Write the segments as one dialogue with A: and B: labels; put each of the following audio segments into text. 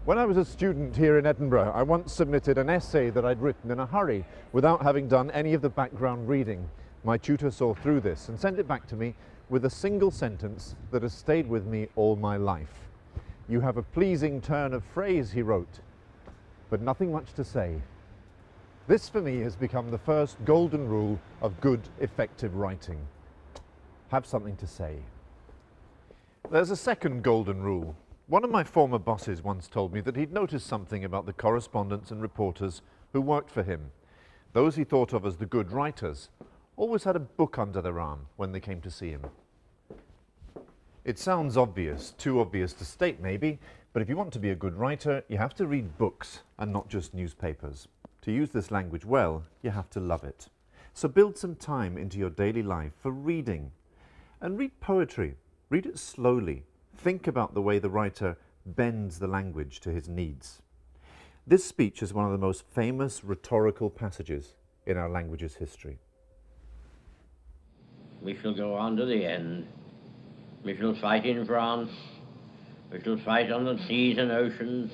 A: When I was a student here in Edinburgh, I once submitted an essay that I'd written in a hurry without having done any of the background reading. My tutor saw through this and sent it back to me with a single sentence that has stayed with me all my life. "You have a pleasing turn of phrase," he wrote, "but nothing much to say." This for me has become the first golden rule of good, effective writing. Have something to say. There's a second golden rule. One of my former bosses once told me that he'd noticed something about the correspondents and reporters who worked for him. Those he thought of as the good writers always had a book under their arm when they came to see him. It sounds obvious, too obvious to state maybe, but if you want to be a good writer, you have to read books and not just newspapers. To use this language well, you have to love it. So build some time into your daily life for reading. And read poetry. Read it slowly. Think about the way the writer bends the language to his needs. This speech is one of the most famous rhetorical passages in our language's history.
B: We shall go on to the end. We shall fight in France. We shall fight on the seas and oceans.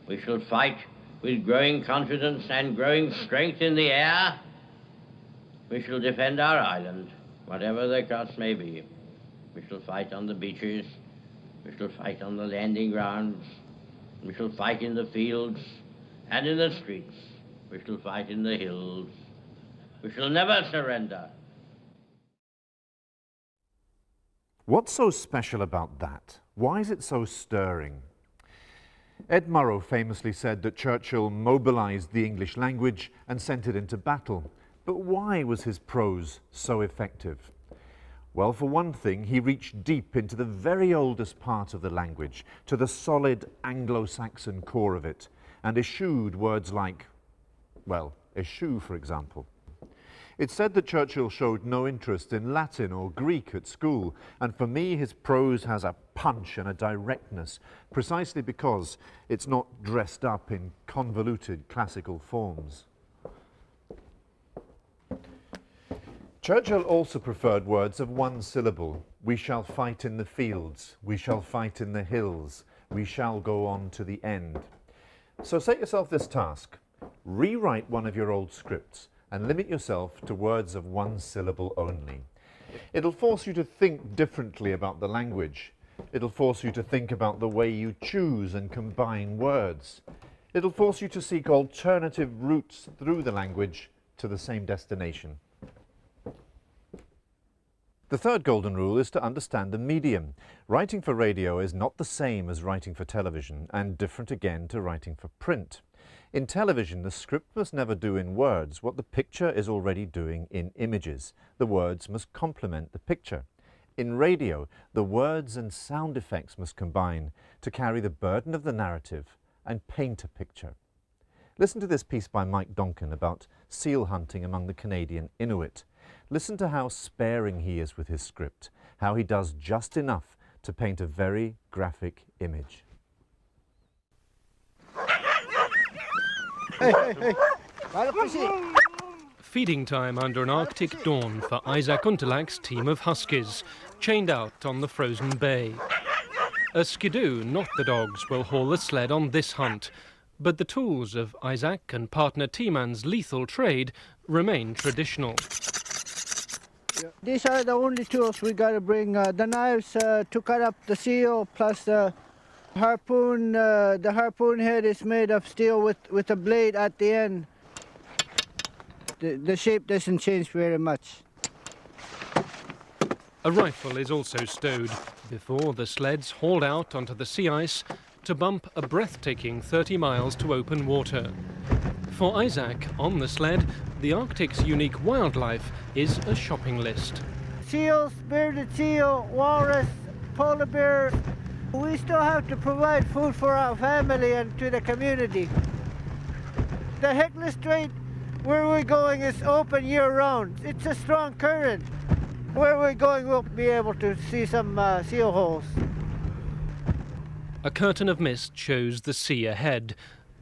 B: We shall fight with growing confidence and growing strength in the air. We shall defend our island, whatever the cost may be. We shall fight on the beaches. We shall fight on the landing grounds. We shall fight in the fields and in the streets. We shall fight in the hills. We shall never surrender.
A: What's so special about that? Why is it so stirring? Ed Murrow famously said that Churchill mobilized the English language and sent it into battle. But why was his prose so effective? Well, for one thing, he reached deep into the very oldest part of the language, to the solid Anglo-Saxon core of it, and eschewed words like, well, eschew, for example. It's said that Churchill showed no interest in Latin or Greek at school, and for me his prose has a punch and a directness, precisely because it's not dressed up in convoluted classical forms. Churchill also preferred words of one syllable. We shall fight in the fields, we shall fight in the hills, we shall go on to the end. So set yourself this task. Rewrite one of your old scripts and limit yourself to words of one syllable only. It'll force you to think differently about the language. It'll force you to think about the way you choose and combine words. It'll force you to seek alternative routes through the language to the same destination. The third golden rule is to understand the medium. Writing for radio is not the same as writing for television, and different again to writing for print. In television, the script must never do in words what the picture is already doing in images. The words must complement the picture. In radio, the words and sound effects must combine to carry the burden of the narrative and paint a picture. Listen to this piece by Mike Donkin about seal hunting among the Canadian Inuit. Listen to how sparing he is with his script, how he does just enough to paint a very graphic image.
C: Feeding time under an Arctic dawn for Isaac Unterlach's team of huskies, chained out on the frozen bay. A skidoo, not the dogs, will haul the sled on this hunt, but the tools of Isaac and partner T-Man's lethal trade remain traditional.
D: These are the only tools we got to bring. The knives to cut up the seal, plus the harpoon. The harpoon head is made of steel with a blade at the end. The shape doesn't change very much.
C: A rifle is also stowed before the sleds hauled out onto the sea ice to bump a breathtaking 30 miles to open water. For Isaac, on the sled, the Arctic's unique wildlife is a shopping list.
D: Seals, bearded seal, walrus, polar bear. We still have to provide food for our family and to the community. The Hecla Strait, where we're going, is open year-round. It's a strong current. Where we're going, we'll be able to see some seal holes.
C: A curtain of mist shows the sea ahead.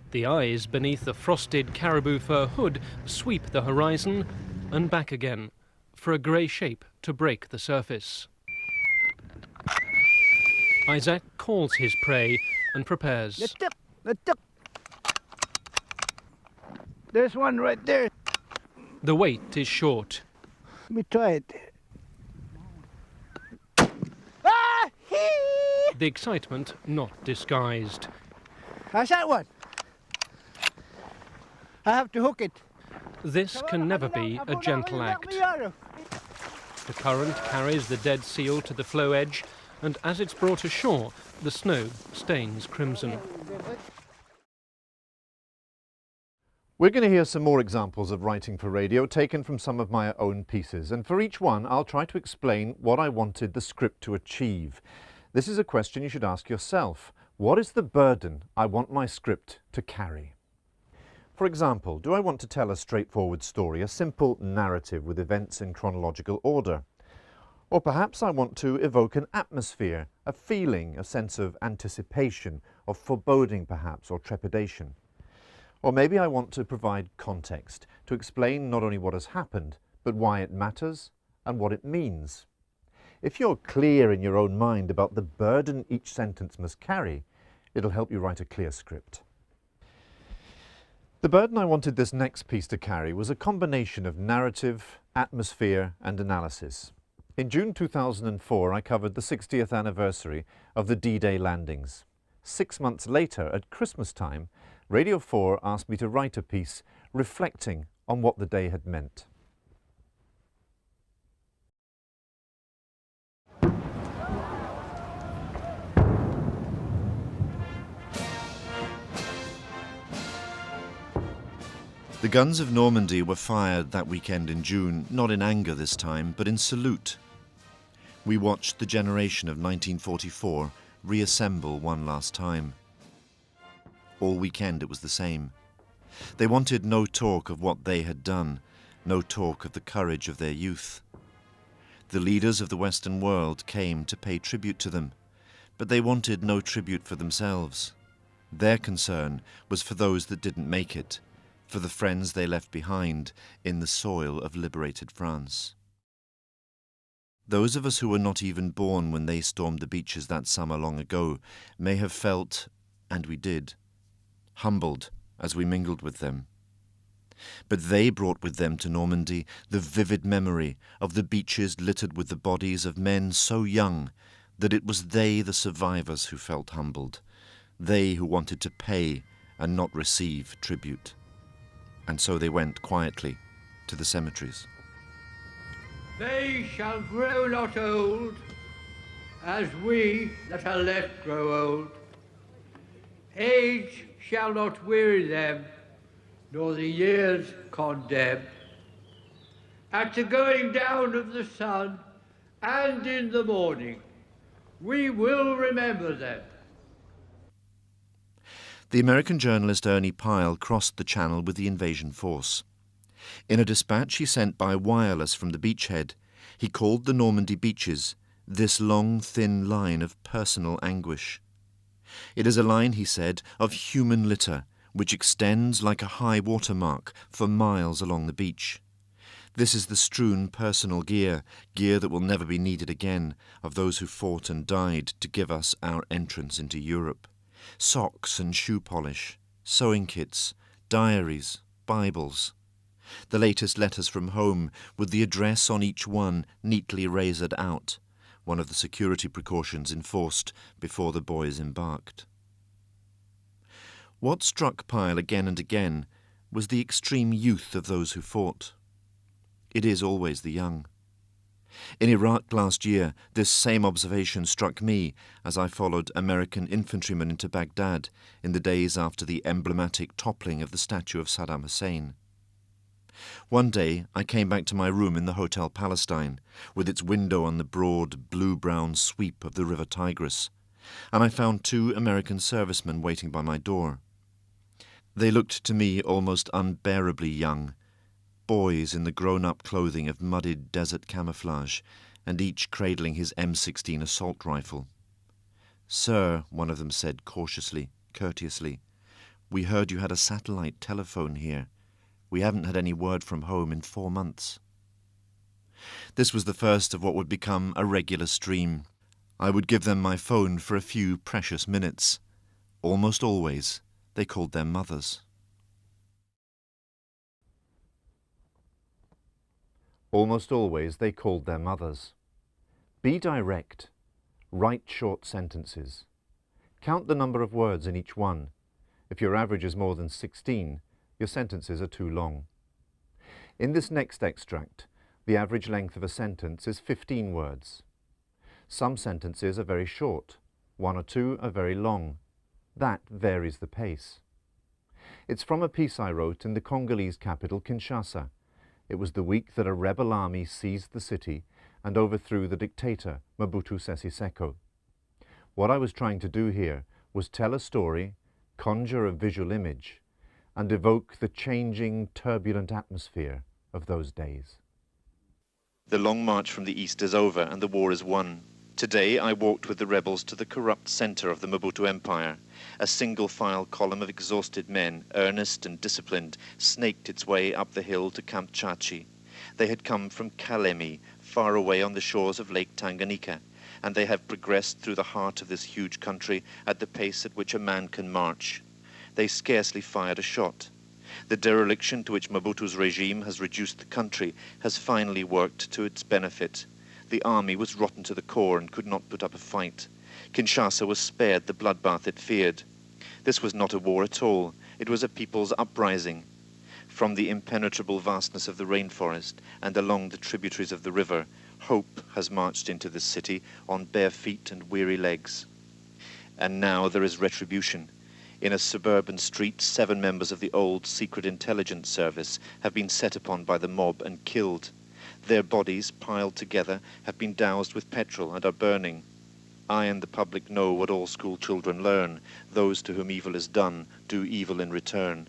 C: The eyes beneath the frosted caribou fur hood sweep the horizon and back again for a grey shape to break the surface. Isaac calls his prey and prepares.
D: There's one right there.
C: The wait is short.
D: Let me try it. Ah!
C: The excitement not disguised.
D: How's that one? I have to hook it.
C: This can never be a gentle act. The current carries the dead seal to the floe edge, and as it's brought ashore, the snow stains crimson.
A: We're going to hear some more examples of writing for radio taken from some of my own pieces, and for each one I'll try to explain what I wanted the script to achieve. This is a question you should ask yourself. What is the burden I want my script to carry? For example, do I want to tell a straightforward story, a simple narrative with events in chronological order? Or perhaps I want to evoke an atmosphere, a feeling, a sense of anticipation, of foreboding perhaps, or trepidation. Or maybe I want to provide context, to explain not only what has happened, but why it matters and what it means. If you're clear in your own mind about the burden each sentence must carry, it'll help you write a clear script. The burden I wanted this next piece to carry was a combination of narrative, atmosphere and analysis. In June 2004, I covered the 60th anniversary of the D-Day landings. 6 months later, at Christmas time, Radio 4 asked me to write a piece reflecting on what the day had meant.
E: The guns of Normandy were fired that weekend in June, not in anger this time, but in salute. We watched the generation of 1944 reassemble one last time. All weekend it was the same. They wanted no talk of what they had done, no talk of the courage of their youth. The leaders of the Western world came to pay tribute to them, but they wanted no tribute for themselves. Their concern was for those that didn't make it, for the friends they left behind in the soil of liberated France. Those of us who were not even born when they stormed the beaches that summer long ago may have felt, and we did, humbled as we mingled with them. But they brought with them to Normandy the vivid memory of the beaches littered with the bodies of men so young that it was they, the survivors, who felt humbled, they who wanted to pay and not receive tribute. And so they went quietly to the cemeteries.
F: They shall grow not old, as we that are left grow old. Age shall not weary them, nor the years condemn. At the going down of the sun, and in the morning, we will remember them.
E: The American journalist Ernie Pyle crossed the channel with the invasion force. In a dispatch he sent by wireless from the beachhead, he called the Normandy beaches this long, thin line of personal anguish. It is a line, he said, of human litter, which extends like a high water mark for miles along the beach. This is the strewn personal gear that will never be needed again, of those who fought and died to give us our entrance into Europe. Socks and shoe polish, sewing kits, diaries, Bibles. The latest letters from home, with the address on each one neatly razored out, one of the security precautions enforced before the boys embarked. What struck Pyle again and again was the extreme youth of those who fought. It is always the young. In Iraq last year, this same observation struck me as I followed American infantrymen into Baghdad in the days after the emblematic toppling of the statue of Saddam Hussein. One day I came back to my room in the Hotel Palestine, with its window on the broad blue-brown sweep of the River Tigris, and I found 2 American servicemen waiting by my door. They looked to me almost unbearably young, boys in the grown-up clothing of mudded desert camouflage, and each cradling his M16 assault rifle. "Sir," one of them said cautiously, courteously, "we heard you had a satellite telephone here. We haven't had any word from home in 4 months." This was the first of what would become a regular stream. I would give them my phone for a few precious minutes. Almost always, they called their mothers.
A: Almost always they called their mothers. Be direct. Write short sentences. Count the number of words in each one. If your average is more than 16, your sentences are too long. In this next extract, the average length of a sentence is 15 words. Some sentences are very short. 1 or 2 are very long. That varies the pace. It's from a piece I wrote in the Congolese capital, Kinshasa. It was the week that a rebel army seized the city and overthrew the dictator, Mobutu Sese Seko. What I was trying to do here was tell a story, conjure a visual image, and evoke the changing, turbulent atmosphere of those days.
E: The long march from the east is over and the war is won. Today I walked with the rebels to the corrupt center of the Mobutu Empire. A single-file column of exhausted men, earnest and disciplined, snaked its way up the hill to Camp Chachi. They had come from Kalemi, far away on the shores of Lake Tanganyika, and they have progressed through the heart of this huge country at the pace at which a man can march. They scarcely fired a shot. The dereliction to which Mobutu's regime has reduced the country has finally worked to its benefit. The army was rotten to the core and could not put up a fight. Kinshasa was spared the bloodbath it feared. This was not a war at all. It was a people's uprising. From the impenetrable vastness of the rainforest and along the tributaries of the river, hope has marched into this city on bare feet and weary legs. And now there is retribution. In a suburban street, 7 members of the old secret intelligence service have been set upon by the mob and killed. Their bodies, piled together, have been doused with petrol and are burning. I and the public know what all school children learn. Those to whom evil is done do evil in return.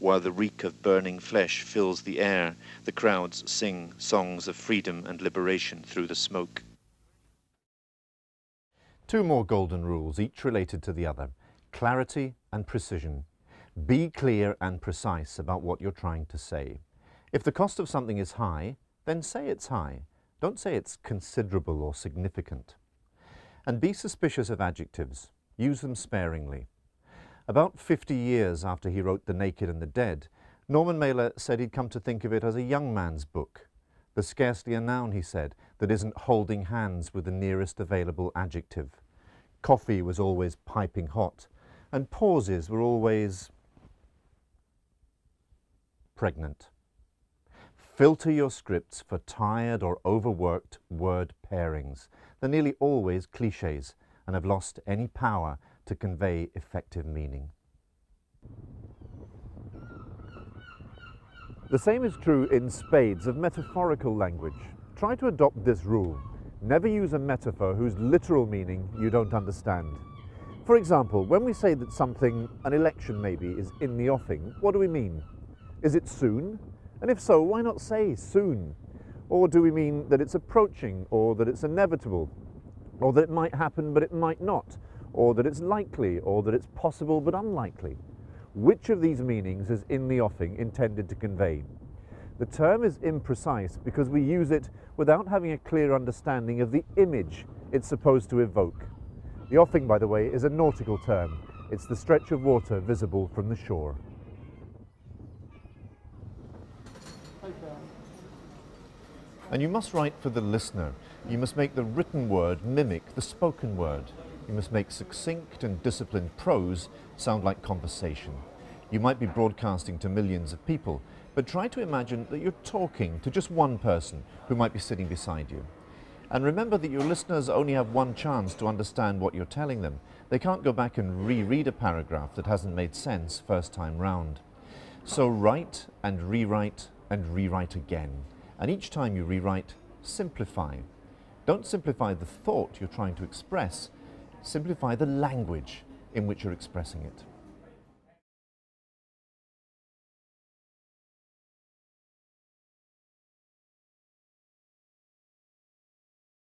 E: While the reek of burning flesh fills the air, the crowds sing songs of freedom and liberation through the smoke.
A: 2 more golden rules, each related to the other. Clarity and precision. Be clear and precise about what you're trying to say. If the cost of something is high, then say it's high. Don't say it's considerable or significant. And be suspicious of adjectives. Use them sparingly. About 50 years after he wrote The Naked and the Dead, Norman Mailer said he'd come to think of it as a young man's book. There's scarcely a noun, he said, that isn't holding hands with the nearest available adjective. Coffee was always piping hot, and pauses were always pregnant. Filter your scripts for tired or overworked word pairings. They're nearly always cliches and have lost any power to convey effective meaning. The same is true in spades of metaphorical language. Try to adopt this rule. Never use a metaphor whose literal meaning you don't understand. For example, when we say that something, an election maybe, is in the offing, what do we mean? Is it soon? And if so, why not say soon? Or do we mean that it's approaching, or that it's inevitable, or that it might happen but it might not, or that it's likely, or that it's possible but unlikely? Which of these meanings is in the offing intended to convey? The term is imprecise because we use it without having a clear understanding of the image it's supposed to evoke. The offing, by the way, is a nautical term. It's the stretch of water visible from the shore. And you must write for the listener. You must make the written word mimic the spoken word. You must make succinct and disciplined prose sound like conversation. You might be broadcasting to millions of people, but try to imagine that you're talking to just one person who might be sitting beside you. And remember that your listeners only have one chance to understand what you're telling them. They can't go back and reread a paragraph that hasn't made sense first time round. So write and rewrite again. And each time you rewrite, simplify. Don't simplify the thought you're trying to express. Simplify the language in which you're expressing it.